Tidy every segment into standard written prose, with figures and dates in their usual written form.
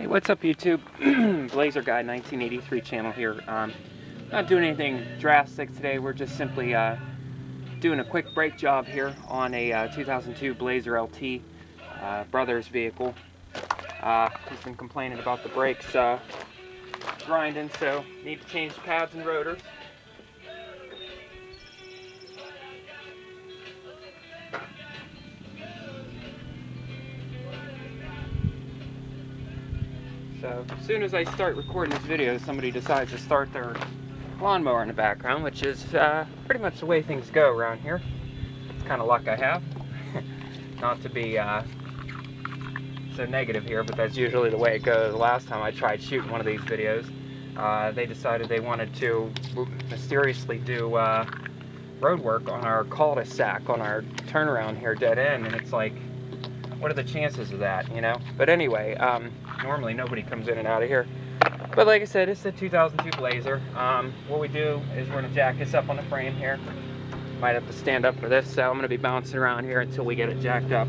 Hey, what's up YouTube? Blazer Guy 1983 channel here. Not doing anything drastic today. We're just simply doing a quick brake job here on a 2002 Blazer LT brother's vehicle. He's been complaining about the brakes grinding, so need to change the pads and rotors. So as soon as I start recording this video, somebody decides to start their lawnmower in the background, which is pretty much the way things go around here. It's kind of luck I have. Not to be so negative here, but that's usually the way it goes. The last time I tried shooting one of these videos, they decided they wanted to mysteriously do road work on our cul-de-sac, on our turnaround here, dead end, and it's like, what are the chances of that, you know? But anyway, normally nobody comes in and out of here. But like I said, it's the 2002 Blazer. What we do is we're gonna jack this up on the frame here. Might have to stand up for this, so I'm gonna be bouncing around here until we get it jacked up.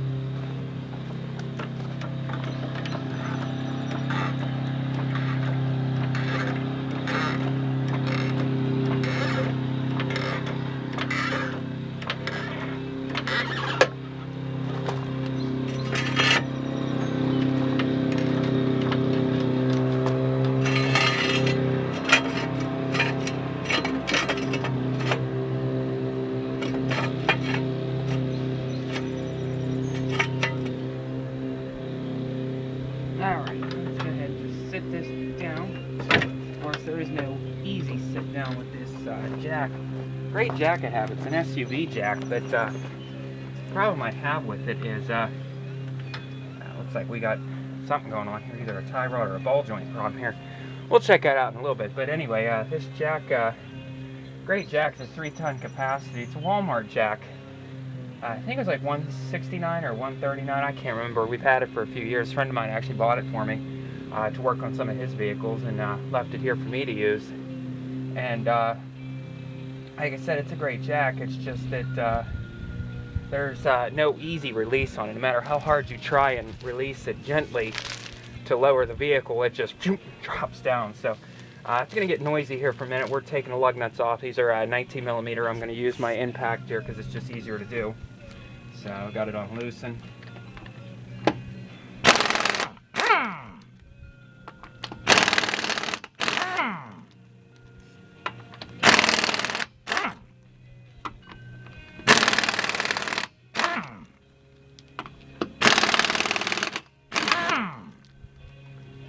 Alright, let's go ahead and just sit this down. Of course, there is no easy sit down with this jack. Great jack I have. It's an SUV jack, but the problem I have with it is, looks like we got something going on here, either a tie rod or a ball joint problem here. We'll check that out in a little bit, but anyway, this jack, great jack, it's a 3-ton capacity. It's a Walmart jack. I think it was like $169 or $139, I can't remember. We've had it for a few years. A friend of mine actually bought it for me to work on some of his vehicles, and left it here for me to use. And like I said, it's a great jack. It's just that there's no easy release on it. No matter how hard you try and release it gently to lower the vehicle, it just drops down. So it's going to get noisy here for a minute. We're taking the lug nuts off. These are 19 millimeter. I'm going to use my impact here because it's just easier to do. So I got it on loosen.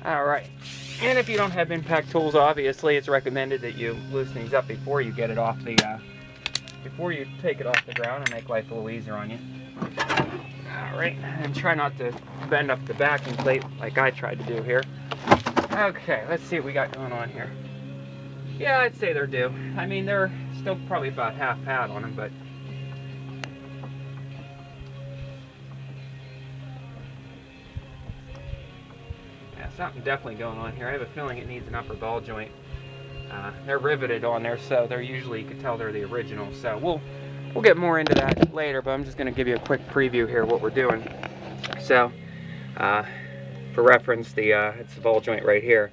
Alright, and if you don't have impact tools, obviously it's recommended that you loosen these up before you get it off the before you take it off the ground, and make life a little easier on you. Alright, and try not to bend up the backing plate like I tried to do here. Okay, let's see what we got going on here. Yeah, I'd say they're due. I mean, they're still probably about half pad on them, but yeah, something definitely going on here. I have a feeling it needs an upper ball joint. They're riveted on there, so they're usually, you can tell they're the original. So we'll get more into that later, but I'm just going to give you a quick preview here of what we're doing. So for reference, it's the ball joint right here,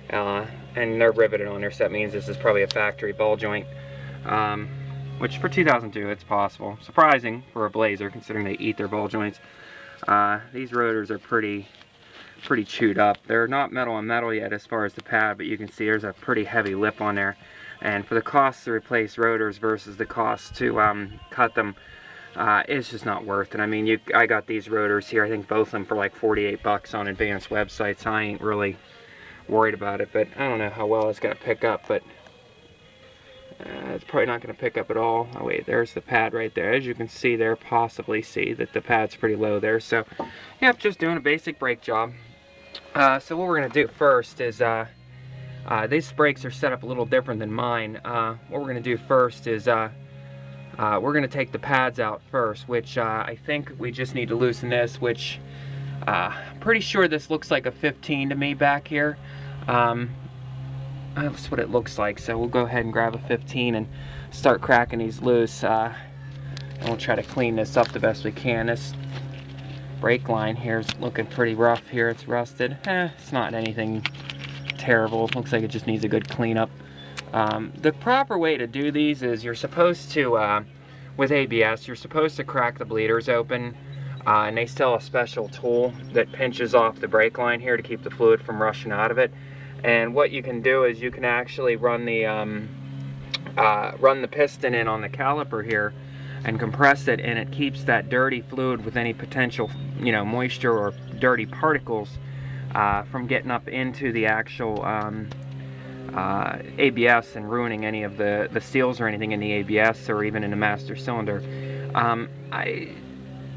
and they're riveted on there, so that means this is probably a factory ball joint, which for 2002 it's possible. Surprising for a Blazer, considering they eat their ball joints. These rotors are pretty chewed up. They're not metal on metal yet as far as the pad, but you can see there's a pretty heavy lip on there. And for the cost to replace rotors versus the cost to cut them, it's just not worth it. I mean, I got these rotors here, I think both of them for like 48 bucks on advanced websites. I ain't really worried about it, but I don't know how well it's going to pick up, but it's probably not going to pick up at all. Oh wait, there's the pad right there. As you can see there, possibly see that the pad's pretty low there. So, yep, just doing a basic brake job. So what we're going to do first is, these brakes are set up a little different than mine. What we're going to do first is, we're going to take the pads out first, which I think we just need to loosen this, which I'm pretty sure this looks like a 15 to me back here. That's what it looks like, so we'll go ahead and grab a 15 and start cracking these loose. And we'll try to clean this up the best we can. This brake line here is looking pretty rough here. It's rusted. It's not anything terrible. Looks like it just needs a good cleanup. The proper way to do these is you're supposed to, with ABS, you're supposed to crack the bleeders open, and they still have a special tool that pinches off the brake line here to keep the fluid from rushing out of it. And what you can do is you can actually run the piston in on the caliper here and compress it, and it keeps that dirty fluid with any potential, moisture or dirty particles from getting up into the actual ABS and ruining any of the seals or anything in the ABS or even in the master cylinder.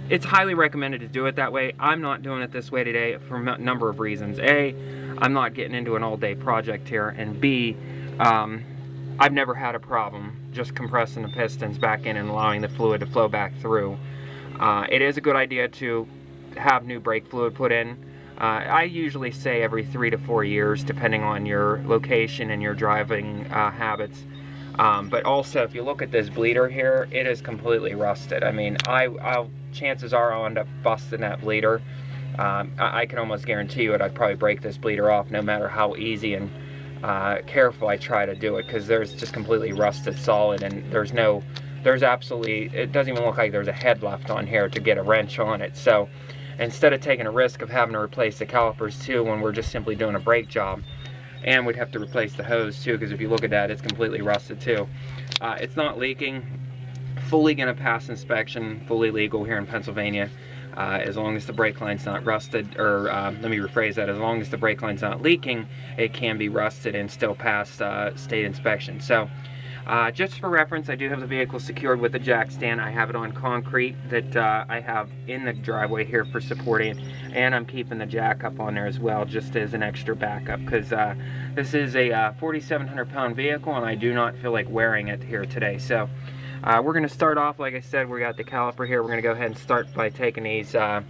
It's highly recommended to do it that way. I'm not doing it this way today for a number of reasons. A, I'm not getting into an all-day project here, and B, I've never had a problem just compressing the pistons back in and allowing the fluid to flow back through. It is a good idea to have new brake fluid put in. I usually say every 3 to 4 years, depending on your location and your driving habits. But also, if you look at this bleeder here, it is completely rusted. I mean, chances are I'll end up busting that bleeder. I can almost guarantee you I'd probably break this bleeder off no matter how easy and careful I try to do it, because there's just completely rusted solid, and there's absolutely, it doesn't even look like there's a head left on here to get a wrench on it. So instead of taking a risk of having to replace the calipers too when we're just simply doing a brake job, and we'd have to replace the hose too, because if you look at that, it's completely rusted too. It's not leaking, fully gonna pass inspection, fully legal here in Pennsylvania, as long as the brake line's not rusted, or let me rephrase that, as long as the brake line's not leaking, it can be rusted and still pass state inspection. So just for reference, I do have the vehicle secured with a jack stand. I have it on concrete that I have in the driveway here for supporting it, and I'm keeping the jack up on there as well, just as an extra backup, because this is a 4,700 pound vehicle and I do not feel like wearing it here today. So we're going to start off, like I said, we got the caliper here. We're going to go ahead and start by taking these, where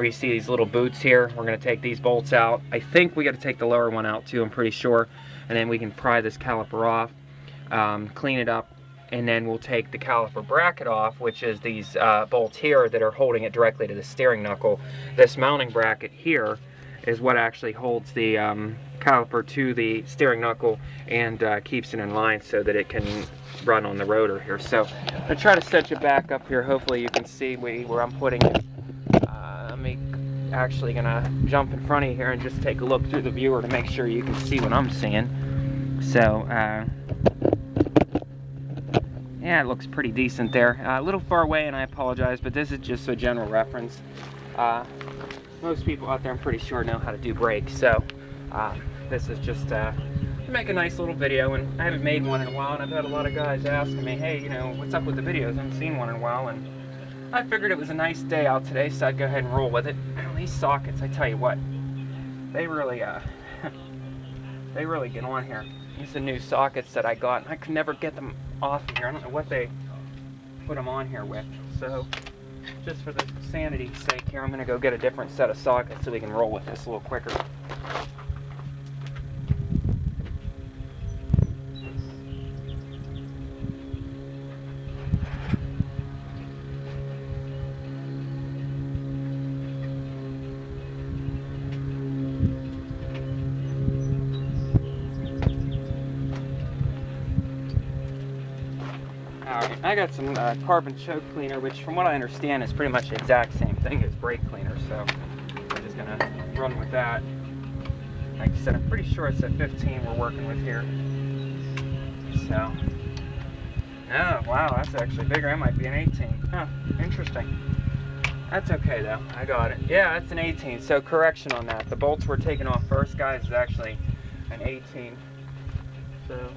you see these little boots here. We're going to take these bolts out. I think we got to take the lower one out too, I'm pretty sure. And then we can pry this caliper off, clean it up, and then we'll take the caliper bracket off, which is these bolts here that are holding it directly to the steering knuckle. This mounting bracket here is what actually holds the caliper to the steering knuckle and keeps it in line so that it can run on the rotor here. So I'm going to try to set you back up here. Hopefully you can see where I'm putting it. I'm actually going to jump in front of you here and just take a look through the viewer to make sure you can see what I'm seeing. So yeah, it looks pretty decent there. A little far away, and I apologize, but this is just a general reference. Most people out there, I'm pretty sure, know how to do brakes, so this is just to make a nice little video. And I haven't made one in a while, and I've had a lot of guys asking me, hey, what's up with the videos? I haven't seen one in a while, and I figured it was a nice day out today, so I'd go ahead and roll with it. And these sockets, I tell you what, they really they really get on here. These are the new sockets that I got, and I could never get them off of here. I don't know what they put them on here with. So just for the sanity's sake here, I'm going to go get a different set of sockets so we can roll with this a little quicker. Alright, I got some carbon choke cleaner, which from what I understand is pretty much the exact same thing as brake cleaner, so I'm just going to run with that. Like I said, I'm pretty sure it's a 15 we're working with here. So, oh wow, that's actually bigger. That might be an 18. Huh, interesting. That's okay though, I got it. Yeah, that's an 18, so correction on that. The bolts we're taking off first, guys, is actually an 18. So,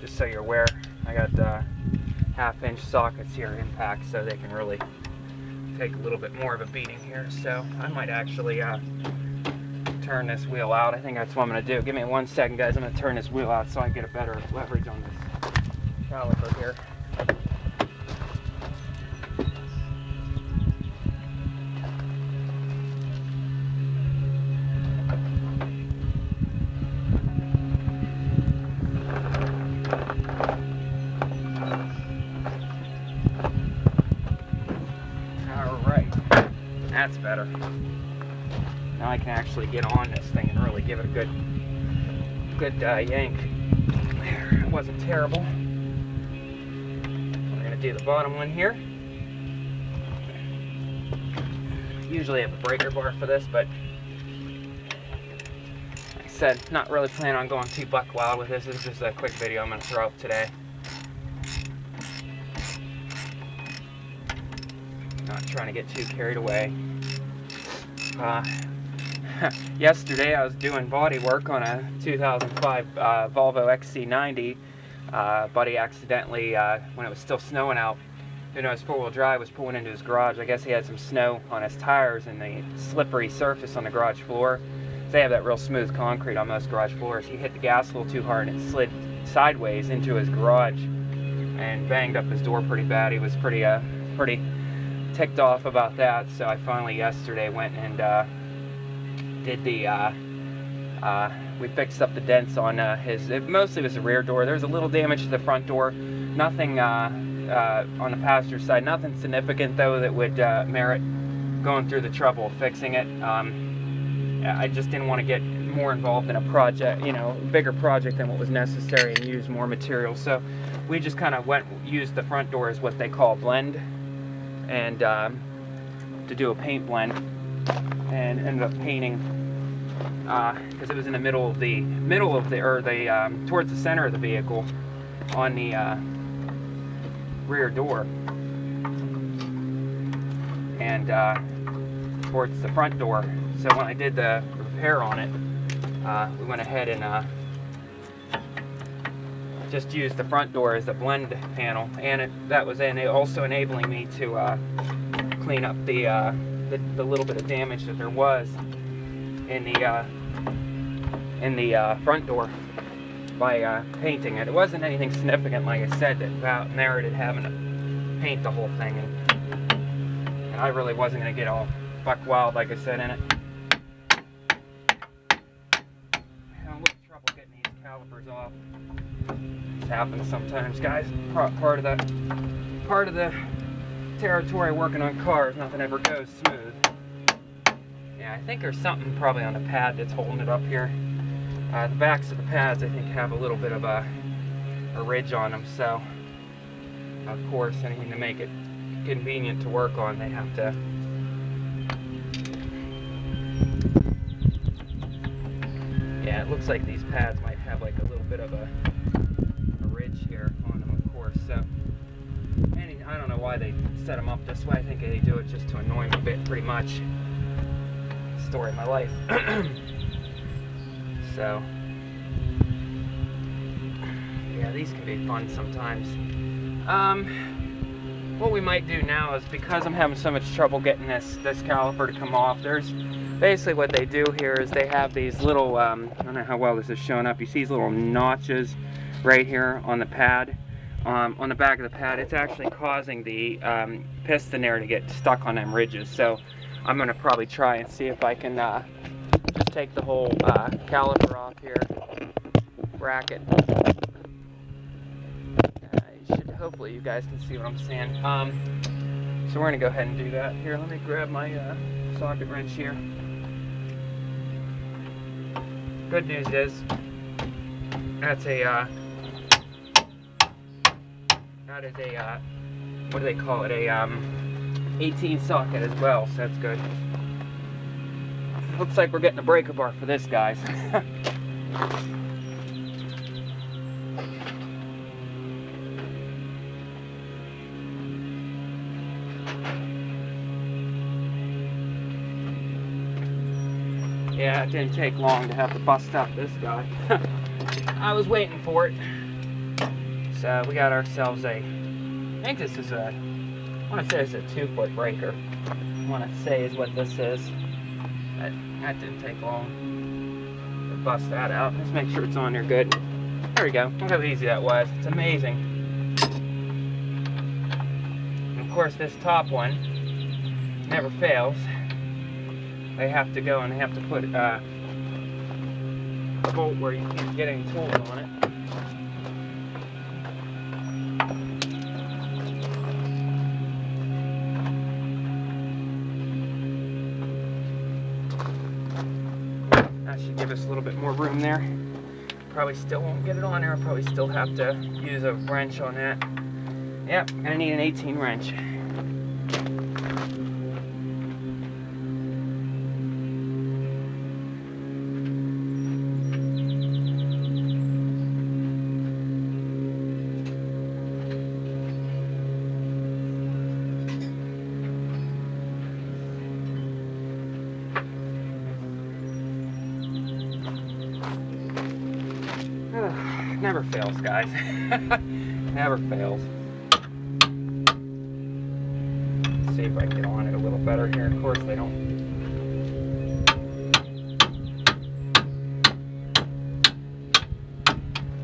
just so you're aware, I got 1/2-inch sockets here impact, so they can really take a little bit more of a beating here. So I might actually turn this wheel out. I think that's what I'm going to do. Give me 1 second, guys. I'm going to turn this wheel out so I get a better leverage on this caliper here. That's better. Now I can actually get on this thing and really give it a good yank. There, it wasn't terrible. We're gonna do the bottom one here. Usually I have a breaker bar for this, but like I said, not really planning on going too buck wild with this. This is just a quick video I'm gonna throw up today. Not trying to get too carried away. Yesterday I was doing body work on a 2005 Volvo XC90. Buddy accidentally, when it was still snowing out, his four-wheel drive was pulling into his garage. I guess he had some snow on his tires and the slippery surface on the garage floor. They have that real smooth concrete on most garage floors. He hit the gas a little too hard and it slid sideways into his garage and banged up his door pretty bad. He was pretty ticked off about that. So I finally yesterday went and did we fixed up the dents on it mostly was the rear door. There was a little damage to the front door. Nothing on the passenger side. Nothing significant though that would merit going through the trouble of fixing it. I just didn't want to get more involved in a project, bigger project than what was necessary and use more material. So we just kind of used the front door as what they call blend, and to do a paint blend, and ended up painting because it was in the towards the center of the vehicle on the rear door, and towards the front door. So when I did the repair on it, we went ahead and just used the front door as a blend panel, and that was also enabling me to clean up the little bit of damage that there was in the front door by painting it. It wasn't anything significant, like I said, that merited having to paint the whole thing, and I really wasn't going to get all buck wild, like I said, in it. I'm a little trouble getting these calipers off. This happens sometimes, guys. Part of the territory working on cars. Nothing ever goes smooth. Yeah, I think there's something probably on the pad that's holding it up here. The backs of the pads, I think, have a little bit of a ridge on them, so of course anything to make it convenient to work on, they have to yeah, it looks like these pads might have like a little bit of a ridge here on them, of course. So I don't know why they set them up this way. I think they do it just to annoy me a bit, pretty much. Story of my life. So yeah, these can be fun sometimes. What we might do now is, because I'm having so much trouble getting this caliper to come off, there's basically what they do here is they have these little I don't know how well this is showing up. You see these little notches right here on the pad, on the back of the pad. It's actually causing the piston there to get stuck on them ridges. So I'm going to probably try and see if I can just take the whole caliper off here, bracket. Hopefully you guys can see what I'm saying. So we're going to go ahead and do that. Here, let me grab my socket wrench here. Good news is, that is a what do they call it? A 18 socket as well, so that's good. Looks like we're getting a breaker bar for this, guys. Yeah, it didn't take long to have to bust up this guy. I was waiting for it. So we got ourselves I think this is I want to say it's a 2-foot breaker. I want to say is what this is. That didn't take long to bust that out. Let's make sure it's on there good. There we go. Look how easy that was. It's amazing. And of course, this top one never fails. They have to go and they have to put a bolt where you can't get any tools on it. That should give us a little bit more room there. Probably still won't get it on there. I'll probably still have to use a wrench on that. Yep, gonna need an 18 wrench. Never fails, guys. Never fails. Let's see if I can get on it a little better here. Of course, they don't.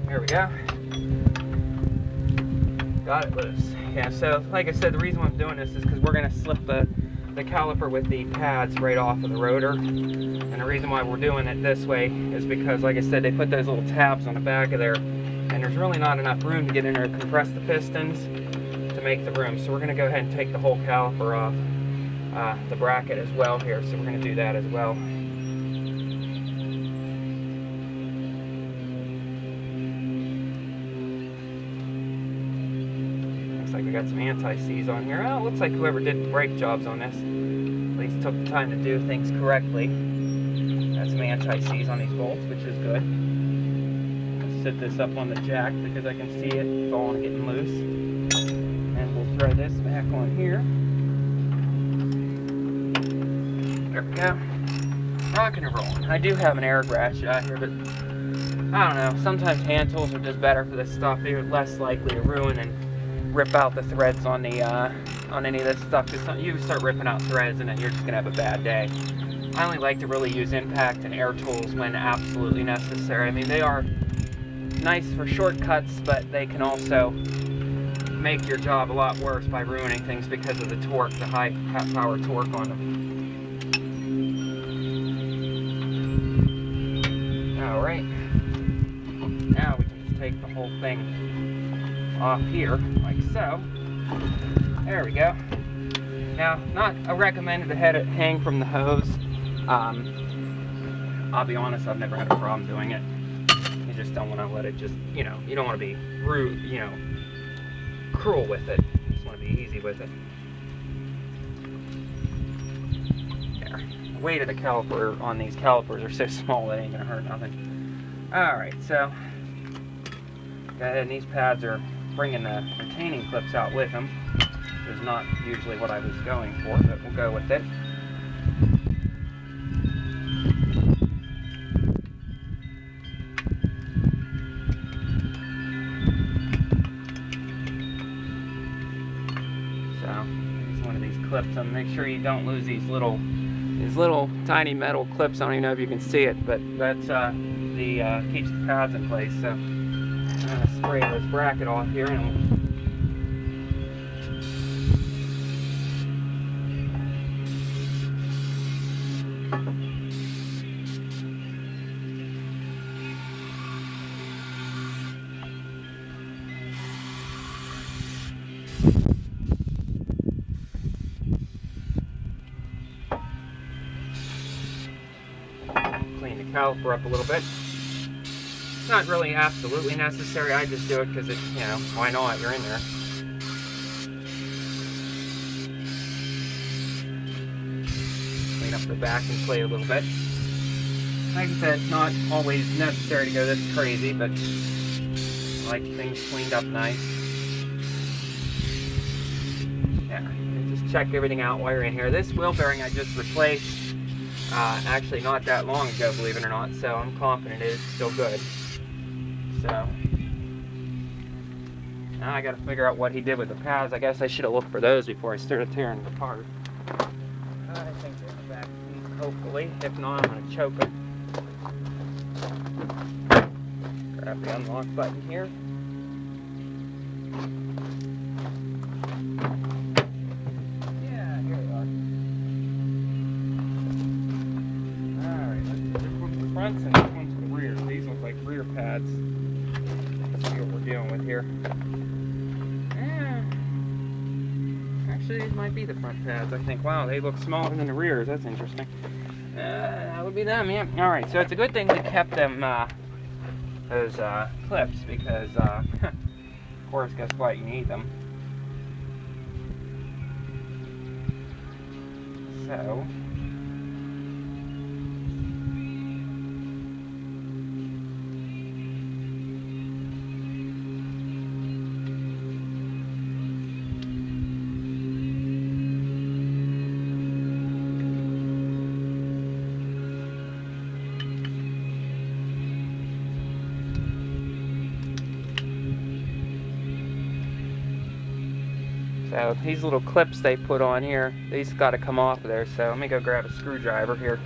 There we go. Got it loose. Yeah, so like I said, the reason why I'm doing this is because we're going to slip the caliper with the pads right off of the rotor. And the reason why we're doing it this way is because, like I said, they put those little tabs on the back of there, and there's really not enough room to get in there to compress the pistons to make the room. So we're going to go ahead and take the whole caliper off the bracket as well here. So we're going to do that as well. Looks like we got some anti-seize on here. Oh, it looks like whoever did the brake jobs on this at least took the time to do things correctly. Got some anti-seize on these bolts, which is good. I'll set this up on the jack because I can see it falling and getting loose. And we'll throw this back on here. There we go. Rocking and rolling. I do have an air ratchet out here, but I don't know. Sometimes hand tools are just better for this stuff. They're less likely to ruin and rip out the threads on the on any of this stuff. Because you start ripping out threads and then you're just gonna have a bad day. I only like to really use impact and air tools when absolutely necessary. I mean, they are nice for shortcuts, but they can also make your job a lot worse by ruining things because of the torque, the high power torque on them. Alright, now we can just take the whole thing off here, like so. There we go. Now, not a recommended to hang from the hose. I'll be honest, I've never had a problem doing it. You just don't want to let it just, you know, you don't want to be rude, you know, cruel with it. You just want to be easy with it. There. The weight of the caliper on these calipers are so small that it ain't going to hurt nothing. Alright, so go ahead, and these pads are bringing the retaining clips out with them. Which is not usually what I was going for, but we'll go with it. So, use one of these clips and make sure you don't lose these little tiny metal clips. I don't even know if you can see it, but that's keeps the pads in place. So I'm gonna spray this bracket off here and clean the caliper up a little bit. It's not really absolutely necessary. I just do it because it, you know, why not? You're in there. Clean up the backing plate a little bit. Like I said, it's not always necessary to go this crazy, but I like things cleaned up nice. Yeah, and just check everything out while you're in here. This wheel bearing I just replaced. Actually not that long ago, believe it or not, so I'm confident it is still good. So now I gotta figure out what he did with the pads. I guess I should have looked for those before I started tearing it apart. I think they're in the back seat, hopefully. If not, I'm gonna choke them. Grab the unlock button here. And this one's the rear. These look like rear pads. Let's see what we're dealing with here. Actually, these might be the front pads, I think. Wow, they look smaller than the rears. That's interesting. That would be them, yeah. Alright, so it's a good thing we kept them, those clips, because, of course, guess what? You need them. So, So these little clips they put on here, these got to come off of there. So let me go grab a screwdriver here.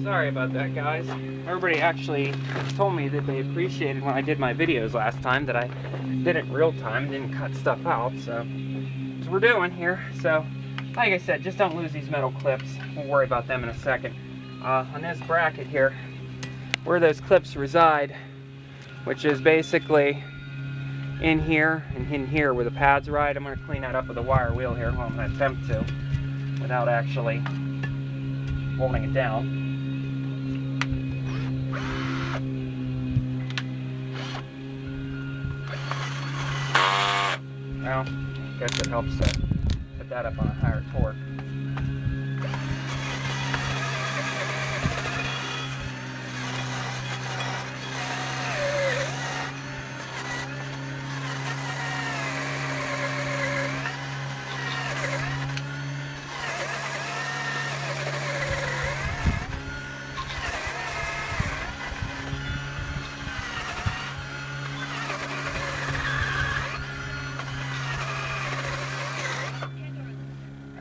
Sorry about that, guys. Everybody actually told me that they appreciated when I did my videos last time, that I did it in real time, didn't cut stuff out, so that's what we're doing here. So, like I said, just don't lose these metal clips. We'll worry about them in a second. On this bracket here, where those clips reside, which is basically in here and in here where the pads ride, I'm going to clean that up with a wire wheel here. Well, I'm going to attempt to, without actually holding it down. Well, I guess it helps to put that up on a higher torque.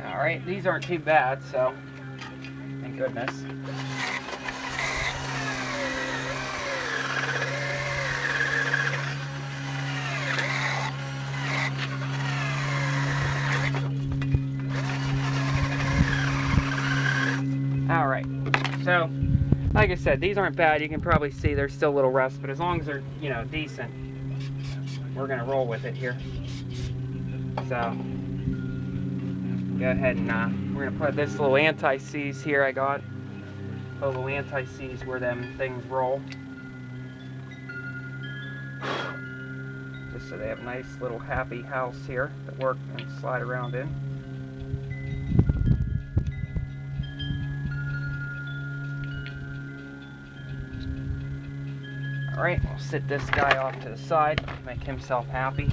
Alright, these aren't too bad, so thank goodness. Alright, so like I said, these aren't bad. You can probably see there's still a little rust, but as long as they're, you know, decent, we're gonna roll with it here. So go ahead and we're gonna put this little anti-seize here I got. A little anti-seize where them things roll. Just so they have a nice little happy house here that work and slide around in. Alright, we'll sit this guy off to the side, make himself happy.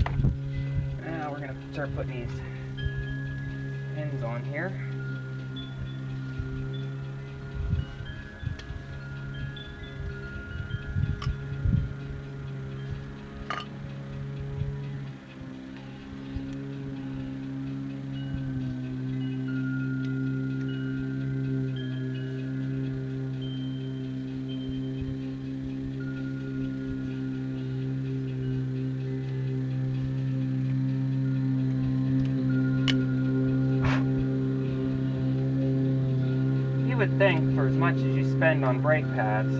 Now we're gonna start putting these pins on here. you would think for as much as you spend on brake pads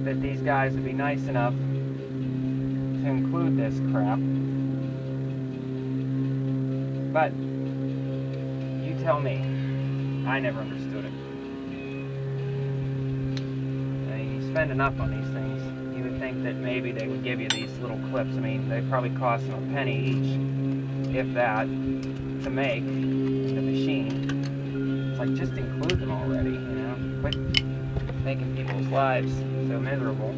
that these guys would be nice enough to include this crap. But you tell me. I never understood it. I mean, you spend enough on these things, you would think that maybe they would give you these little clips. I mean, they probably cost them a penny each, if that, to make in the machine. It's like, just include them already, you know? Quit making people's lives so miserable.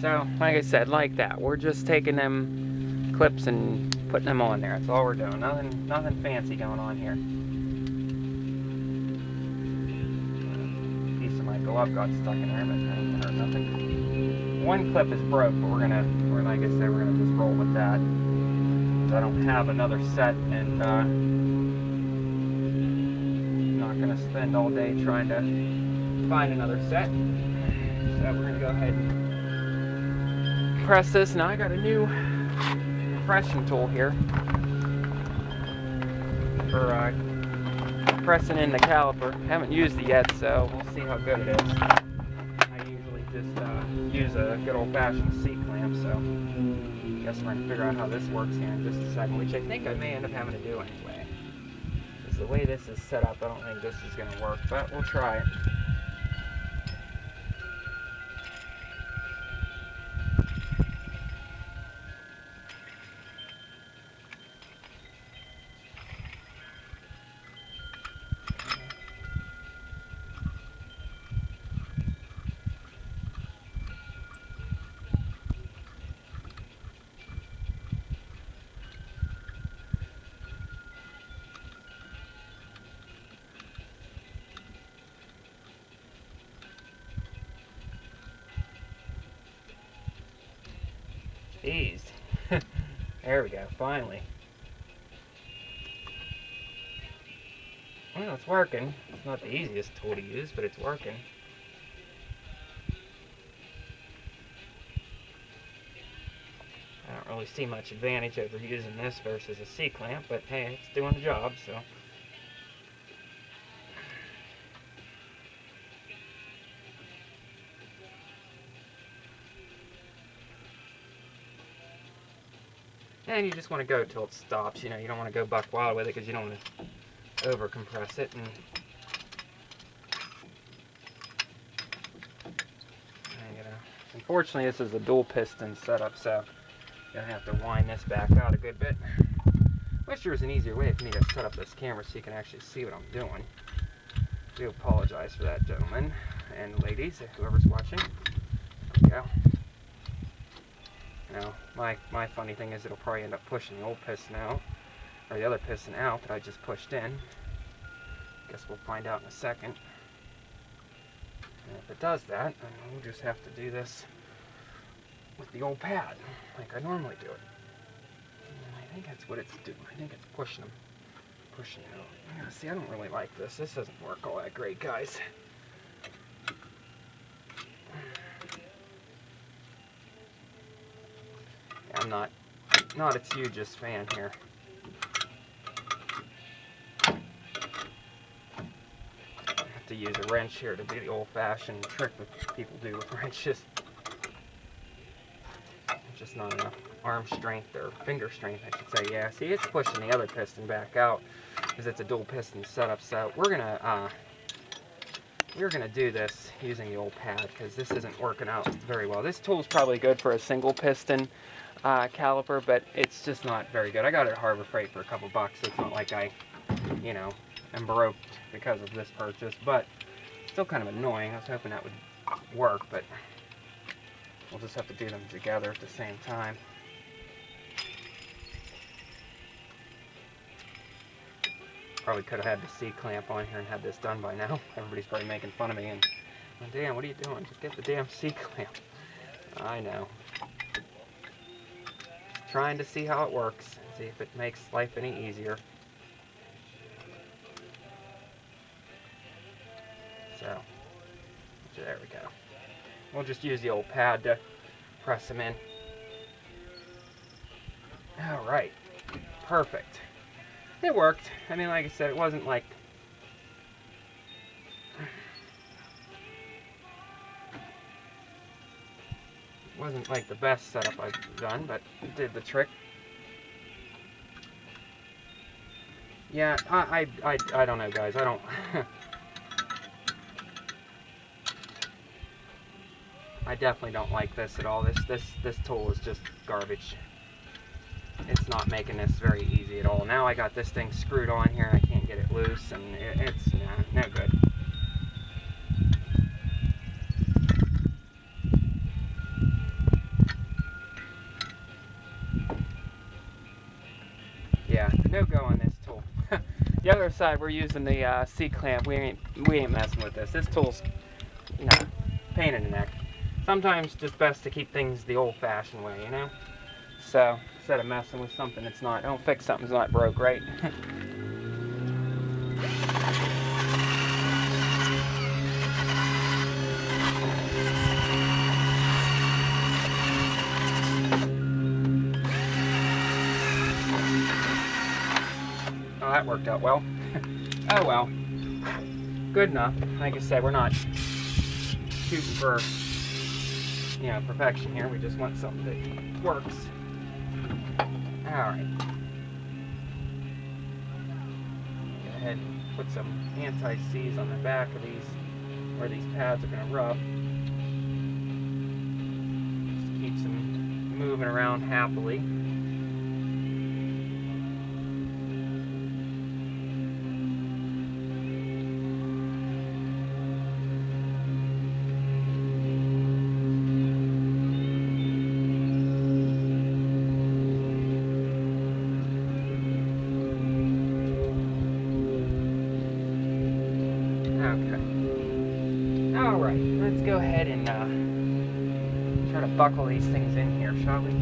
So, like I said, like that. We're just taking them clips and putting them on there. That's all we're doing. Nothing fancy going on here. A piece of my glove got stuck in there, but that hurt nothing. One clip is broke, but like I said, we're gonna just roll with that. Because I don't have another set, and I'm not gonna spend all day trying to find another set. So we're gonna go ahead and press this. Now I got a new compression tool here for pressing in the caliper. Haven't used it yet, so we'll see how good it is. I usually just use a good old-fashioned C-clamp, so I guess we're going to figure out how this works here in just a second, which I think I may end up having to do anyway. Because the way this is set up, I don't think this is going to work, but we'll try it. Jeez. There we go, finally. Well, it's working. It's not the easiest tool to use, but it's working. I don't really see much advantage over using this versus a C-clamp, but hey, it's doing the job, so. And you just want to go till it stops. You know, you don't want to go buck wild with it because you don't want to over compress it. And you know, unfortunately, this is a dual piston setup, so you're gonna have to wind this back out a good bit. Wish there was an easier way for me to set up this camera so you can actually see what I'm doing. I do apologize for that, gentlemen and ladies, whoever's watching. There we go. You know, my funny thing is it'll probably end up pushing the old piston out, or the other piston out that I just pushed in. Guess we'll find out in a second. And if it does that, then we'll just have to do this with the old pad, like I normally do it. And I think that's what it's doing. I think it's pushing them out. Yeah, see, I don't really like this. This doesn't work all that great, guys. I'm not its hugest fan here. I have to use a wrench here to do the old-fashioned trick that people do with wrenches. Just not enough arm strength, or finger strength, I should say. Yeah, see, it's pushing the other piston back out because it's a dual piston setup. So we're gonna do this using the old pad because this isn't working out very well. This tool's probably good for a single piston caliper, but it's just not very good. I got it at Harbor Freight for a couple bucks, so it's not like I, you know, am broke because of this purchase, but still kind of annoying. I was hoping that would work, but we'll just have to do them together at the same time. Probably could have had the C-clamp on here and had this done by now. Everybody's probably making fun of me and, oh, damn, what are you doing? Just get the damn C-clamp. I know. Trying to see how it works. See if it makes life any easier. So, there we go. We'll just use the old pad to press them in. Alright. Perfect. It worked. I mean, like I said, it wasn't like... wasn't like the best setup I've done, but it did the trick. Yeah, I don't know, guys. I don't... I definitely don't like this at all. This tool is just garbage. It's not making this very easy at all. Now I got this thing screwed on here. I can't get it loose, and it's no good. Yeah, no go on this tool. The other side, we're using the C-clamp. We ain't messing with this. This tool's pain in the neck. Sometimes just best to keep things the old-fashioned way, you know? So, instead of messing with something that's not, don't fix something that's not broke, right? Oh, that worked out well. Oh well. Good enough. Like I said, we're not shooting for, perfection here. We just want something that works. Alright. Go ahead and put some anti-seize on the back of these, where these pads are going to rub. Just keeps them moving around happily. Alright, let's go ahead and try to buckle these things in here, shall we?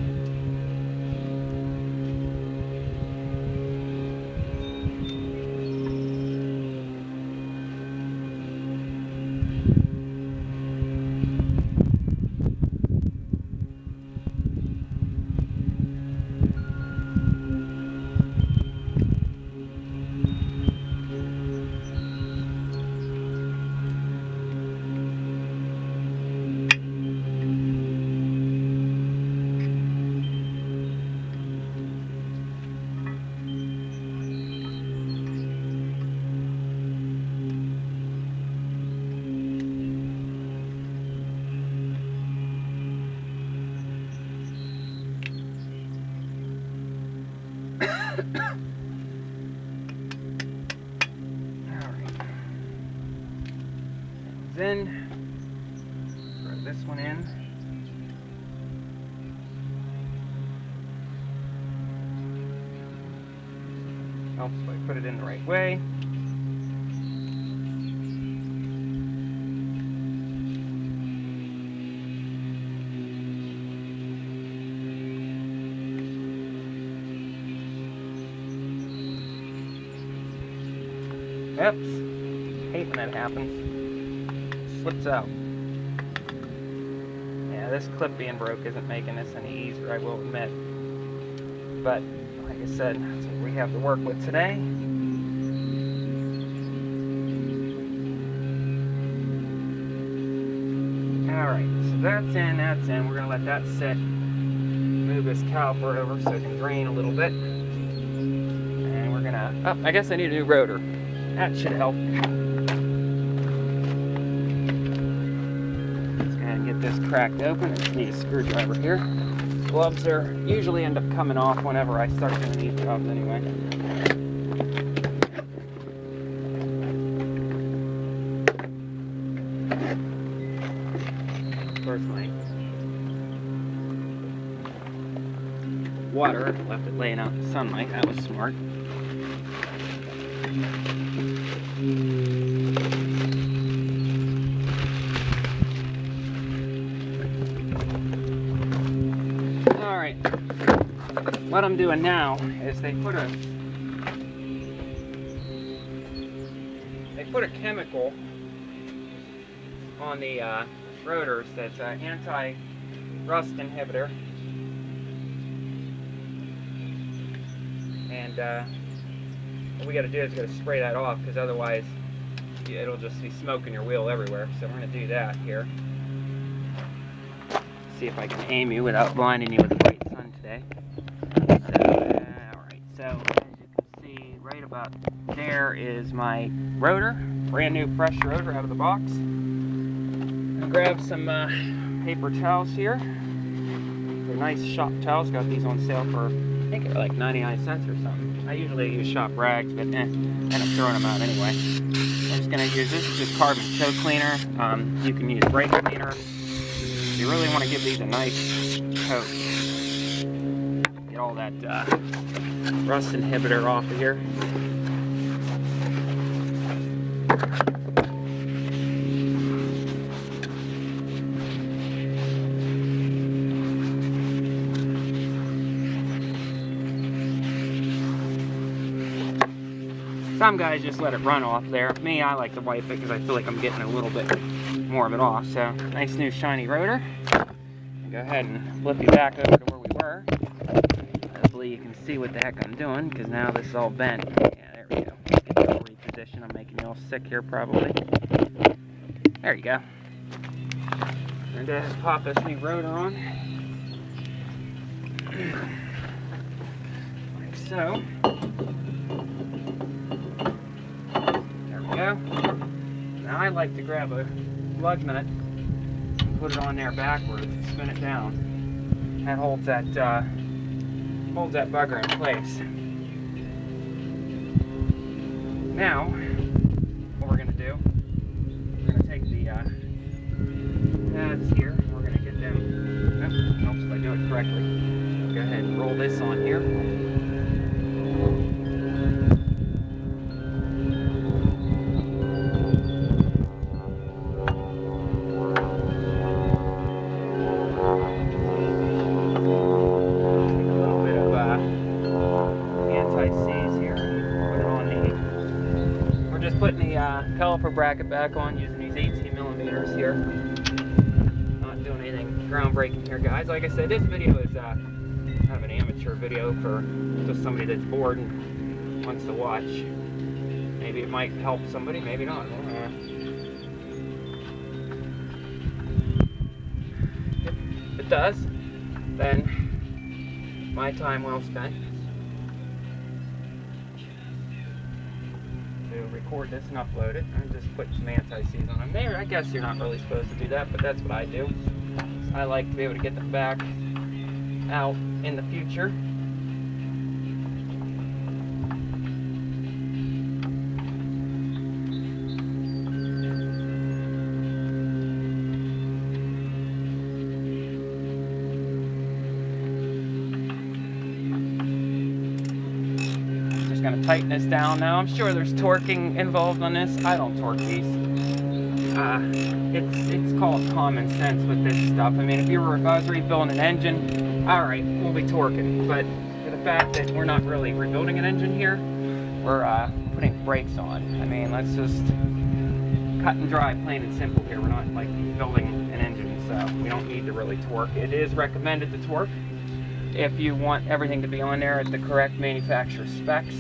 Alright. Then, throw this one in. Helps if I put it in the right way. Oops. Hate when that happens. Slips out. Yeah, this clip being broke isn't making this any easier, I will admit. But, like I said, that's what we have to work with today. Alright, so that's in. We're going to let that sit. Move this caliper over so it can drain a little bit. And we're going to... Oh, I guess I need a new rotor. That should help. Let's go ahead and get this cracked open. I just need a screwdriver here. Gloves are usually end up coming off whenever I start doing these jobs anyway. Of course, my water left it laying out in the sunlight. That was smart. Alright, what I'm doing now is they put a chemical on the rotors that's an anti-rust inhibitor, and what we got to do is got to spray that off, because otherwise it'll just be smoking your wheel everywhere. So we're going to do that here. See if I can aim you without blinding you with the bright sun today. So, alright, so as you can see, right about there is my rotor, brand new fresh rotor out of the box. I'm going to grab some paper towels here. They're nice shop towels, got these on sale for, I think they're like 99 cents or something. I usually use shop rags, but end up throwing them out anyway. I'm just going to use this, is just carbon toe cleaner. You can use brake cleaner. You really want to give these a nice coat. Get all that rust inhibitor off of here. Some guys just let it run off there. Me, I like to wipe it because I feel like I'm getting a little bit more of it off. So, nice new shiny rotor. Go ahead and flip you back over to where we were. Hopefully you can see what the heck I'm doing, because now this is all bent. Yeah, there we go. Let's get you all repositioned. I'm making you all sick here probably. There you go. And then pop this new rotor on. Like so. Go. Now I like to grab a lug nut and put it on there backwards, spin it down. That holds that bugger in place. Now, what we're going to do, we're going to take the pads here, and we're going to get them, helps if I do it correctly. Go ahead and roll this on here. Putting the caliper bracket back on using these 18 millimeters here. Not doing anything groundbreaking here, guys. Like I said, this video is kind of an amateur video for just somebody that's bored and wants to watch. Maybe it might help somebody, maybe not. If it does, then my time well spent. Record this and upload it, and just put some anti-seize on them there. I guess you're not really supposed to do that, but that's what I do. I like to be able to get them back out in the future. Going to tighten this down now. I'm sure there's torquing involved on this. I don't torque these. It's called common sense with this stuff. I mean, if I was rebuilding an engine, alright, we'll be torquing. But for the fact that we're not really rebuilding an engine here, we're putting brakes on. I mean, let's just cut and dry, plain and simple here. We're not like building an engine, so we don't need to really torque. It is recommended to torque if you want everything to be on there at the correct manufacturer specs.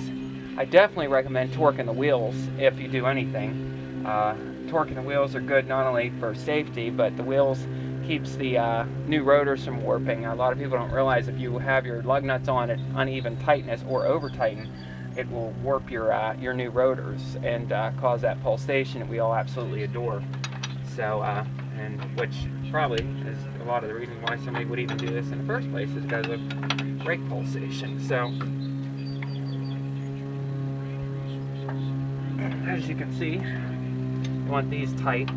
I definitely recommend torquing the wheels if you do anything. Torquing the wheels are good not only for safety, but the wheels keeps the new rotors from warping. A lot of people don't realize if you have your lug nuts on at uneven tightness or over tighten, it will warp your new rotors and cause that pulsation that we all absolutely adore. So, and which probably is a lot of the reason why somebody would even do this in the first place, is because of brake pulsation. So, as you can see, you want these tight,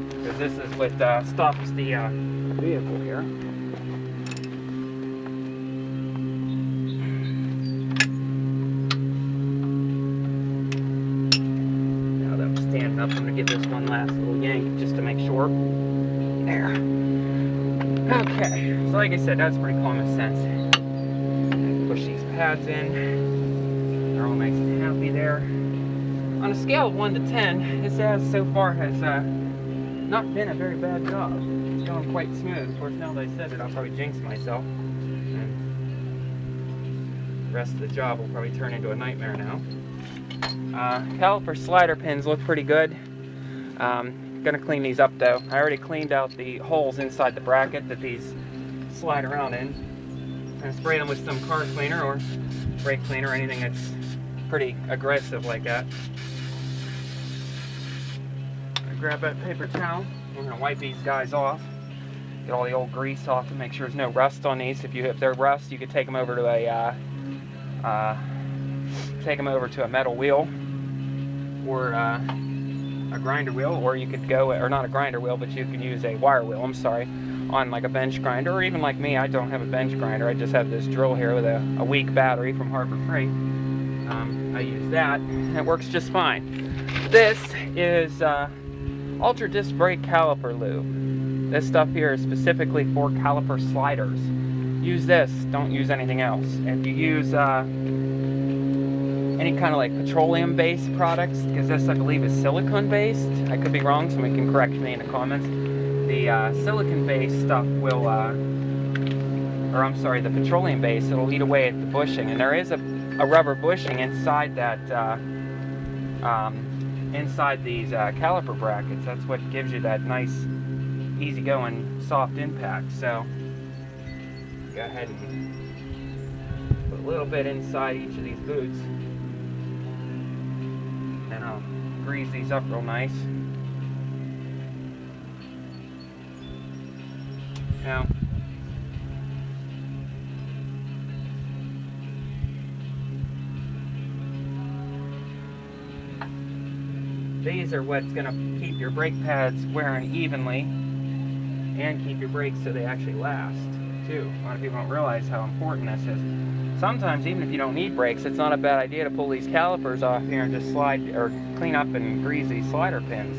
because this is what stops the vehicle here. Now that we're standing up, I'm going to give this one last little yank just to make sure. There. Okay, so like I said, that's pretty common sense. Push these pads in. They're all nice and happy there. On a scale of 1 to 10, this so far has not been a very bad job. It's going quite smooth. Of course, now that I said it, I'll probably jinx myself. And the rest of the job will probably turn into a nightmare now. Caliper slider pins look pretty good. Gonna clean these up though. I already cleaned out the holes inside the bracket that these slide around in. And spray them with some car cleaner or brake cleaner, or anything that's pretty aggressive like that. Grab that paper towel. We're gonna wipe these guys off. Get all the old grease off to make sure there's no rust on these. If they're rust, you could take them over to a metal wheel or a grinder wheel, or you could go, or not a grinder wheel, but you can use a wire wheel, I'm sorry, on like a bench grinder, or even like me, I don't have a bench grinder, I just have this drill here with a weak battery from Harbor Freight. I use that, and it works just fine. This is Ultra Disc Brake Caliper Lube. This stuff here is specifically for caliper sliders. Use this, don't use anything else. If you use any kind of like petroleum-based products, because this I believe is silicone-based. I could be wrong, somebody can correct me in the comments. The silicone-based stuff will, or I'm sorry, the petroleum-based, it'll eat away at the bushing. And there is a rubber bushing inside that, inside these caliper brackets. That's what gives you that nice, easy-going, soft impact. So, go ahead and put a little bit inside each of these boots. And I'll grease these up real nice. Now, these are what's going to keep your brake pads wearing evenly and keep your brakes so they actually last too. A lot of people don't realize how important this is. Sometimes, even if you don't need brakes, it's not a bad idea to pull these calipers off here and just slide or clean up and grease these slider pins.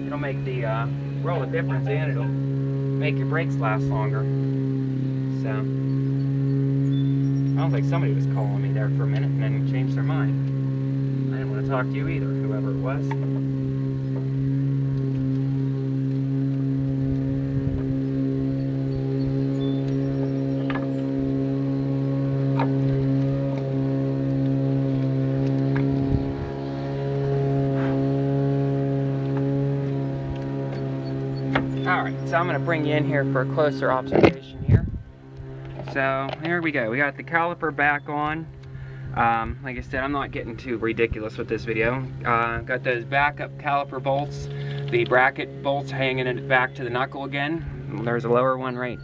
It'll make the world of difference, and it'll make your brakes last longer. So, sounds like somebody was calling me there for a minute and then changed their mind. I didn't want to talk to you either, whoever it was. Alright, so I'm going to bring you in here for a closer observation here. So, here we go. We got the caliper back on. Like I said, I'm not getting too ridiculous with this video. Got those backup caliper bolts. The bracket bolts hanging it back to the knuckle again. There's a lower one right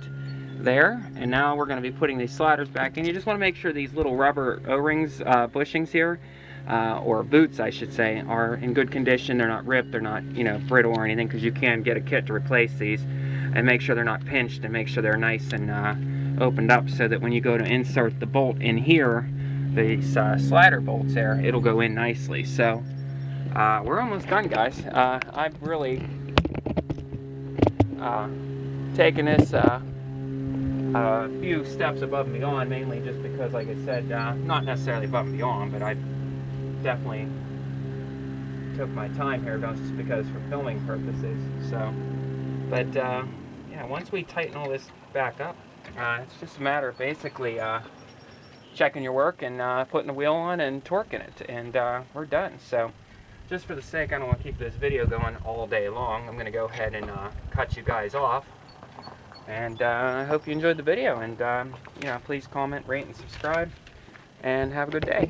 there. And now we're going to be putting these sliders back in. You just want to make sure these little rubber O-rings, bushings here, or boots I should say, are in good condition. They're not ripped, they're not, you know, brittle or anything, because you can get a kit to replace these. And make sure they're not pinched, and make sure they're nice and opened up, so that when you go to insert the bolt in here, these slider bolts there, it'll go in nicely. So we're almost done, guys. I've really taken this a few steps above and beyond, mainly just because, like I said, not necessarily above and beyond, but I definitely took my time here just because for filming purposes. So, but yeah, once we tighten all this back up, it's just a matter of basically checking your work and putting the wheel on and torquing it, and we're done. So just for the sake, I don't want to keep this video going all day long, I'm going to go ahead and cut you guys off. And I hope you enjoyed the video, and you know, please comment, rate, and subscribe, and have a good day.